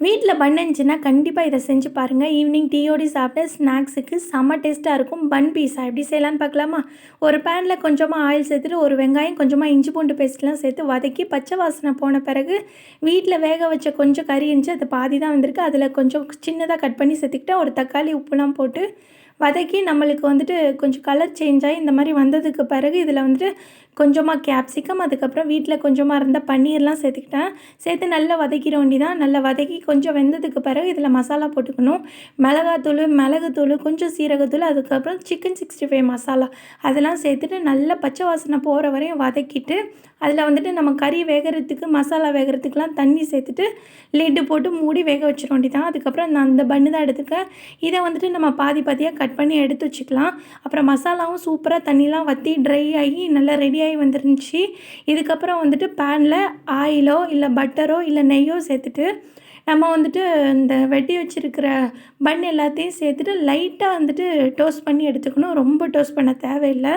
வீட்டில் பன் இருந்துச்சுன்னா கண்டிப்பாக இதை செஞ்சு பாருங்கள். ஈவினிங் டீயோடு சாப்பிட ஸ்நாக்ஸுக்கு செம்ம டேஸ்ட்டாக இருக்கும். பன் பீஸா எப்படி செய்யலான்னு பார்க்கலாமா? ஒரு பேனில் கொஞ்சமாக ஆயில் சேர்த்துட்டு ஒரு வெங்காயம், கொஞ்சமாக இஞ்சி பூண்டு பேஸ்ட்லாம் சேர்த்து வதக்கி பச்சை வாசனை போன பிறகு வீட்டில் வேக வச்ச கொஞ்சம் கறி இருந்துச்சு, அது பாதி தான் வந்திருக்கு. அதில் கொஞ்சம் சின்னதாக கட் பண்ணி சேர்த்துக்கிட்டேன். ஒரு தக்காளி, உப்புலாம் போட்டு வதக்கி நம்மளுக்கு வந்துட்டு கொஞ்சம் கலர் சேஞ்ச் ஆகி இந்த மாதிரி வந்ததுக்கு பிறகு இதில் வந்துட்டு கொஞ்சமாக கேப்சிகம், அதுக்கப்புறம் வீட்டில் கொஞ்சமாக இருந்த பன்னீர்லாம் சேர்த்துக்கிட்டேன். சேர்த்து நல்லா வதக்கிட வேண்டியதான். நல்லா வதக்கி கொஞ்சம் வெந்ததுக்கு பிறகு இதில் மசாலா போட்டுக்கணும். மிளகாத்தூள், மிளகுத்தூள், கொஞ்சம் சீரகத்தூள், அதுக்கப்புறம் சிக்கன் 65 மசாலா அதெல்லாம் சேர்த்துட்டு நல்லா பச்சை வாசனை போகிற வரையும் வதக்கிட்டு அதில் வந்துட்டு நம்ம கறி வேகிறதுக்கு மசாலா வேகிறதுக்கெலாம் தண்ணி சேர்த்துட்டு லிட்டு போட்டு மூடி வேக வச்சிட வேண்டியதான். அதுக்கப்புறம் நான் அந்த பன்னு தான் எடுத்துக்கேன். இதை வந்துட்டு நம்ம பாதி பாதியாக கட் பண்ணி எடுத்து வச்சுக்கலாம். அப்புறம் மசாலாவும் சூப்பராக தண்ணிலாம் வற்றி ட்ரை ஆகி நல்லா ரெடியாகி வந்துருந்துச்சு. இதுக்கப்புறம் வந்துட்டு பேனில் ஆயிலோ இல்லை பட்டரோ இல்லை நெய்யோ சேர்த்துட்டு நம்ம வந்துட்டு இந்த வெட்டி வச்சுருக்கிற பன் எல்லாத்தையும் சேர்த்துட்டு லைட்டாக வந்துட்டு டோஸ்ட் பண்ணி எடுத்துக்கணும். ரொம்ப டோஸ்ட் பண்ண தேவையில்லை.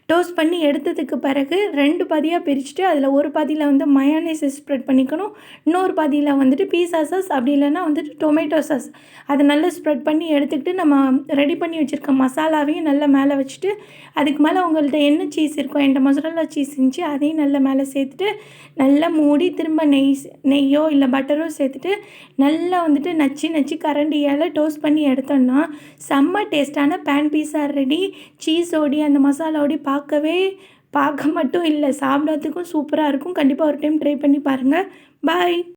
டோஸ்ட் பண்ணி எடுத்ததுக்கு பிறகு 2 பாதியாக பிரிச்சுட்டு அதில் ஒரு பாதியில் வந்து மயோனைஸ் ஸ்ப்ரெட் பண்ணிக்கணும். இன்னொரு பாதியில் வந்துட்டு பீஸா சாஸ், அப்படி இல்லைன்னா வந்துட்டு டொமேட்டோ சாஸ் அதை நல்லா ஸ்ப்ரெட் பண்ணி எடுத்துக்கிட்டு நம்ம ரெடி பண்ணி வச்சுருக்க மசாலாவையும் நல்லா மேலே வச்சுட்டு அதுக்கு மேலே உங்கள்கிட்ட என்ன சீஸ் இருக்கோ, என்கிட்ட மொசரல்லா சீஸ் இருந்துச்சு, அதையும் நல்லா மேலே சேர்த்துட்டு நல்லா மூடி திரும்ப நெய்யோ இல்லை பட்டரோ சேர்த்துட்டு நல்லா வந்துட்டு நச்சு கரண்டியால் டோஸ்ட் பண்ணி எடுத்தோன்னா செம்ம டேஸ்ட்டான பேன் பீஸா ரெடி. சீஸோடி அந்த மசாலாவோடி பார்க்க மட்டும் இல்லை, சாப்பிட்றதுக்கும் சூப்பராக இருக்கும். கண்டிப்பாக ஒரு டைம் ட்ரை பண்ணி பாருங்கள். பாய்.